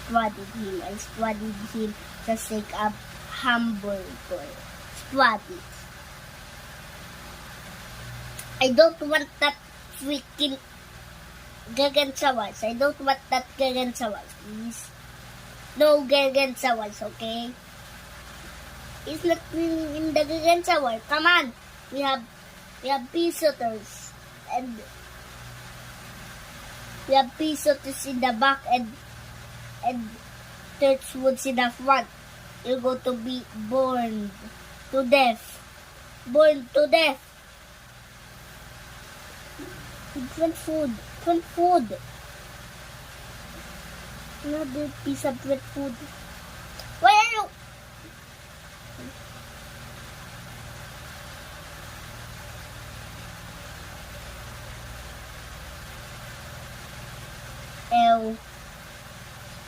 swatted him. I swatted him just like a hamburger. Swatted. I don't want that freaking gargantuans. I don't want that gargantuans, please. No gargantuans, okay? It's not in the gargantuan. Come on. We have visitors. And we have visitors in the back and Torchwoods in the front. You're going to be burned to death. Burned to death. Different food. Different food. Another piece of red food.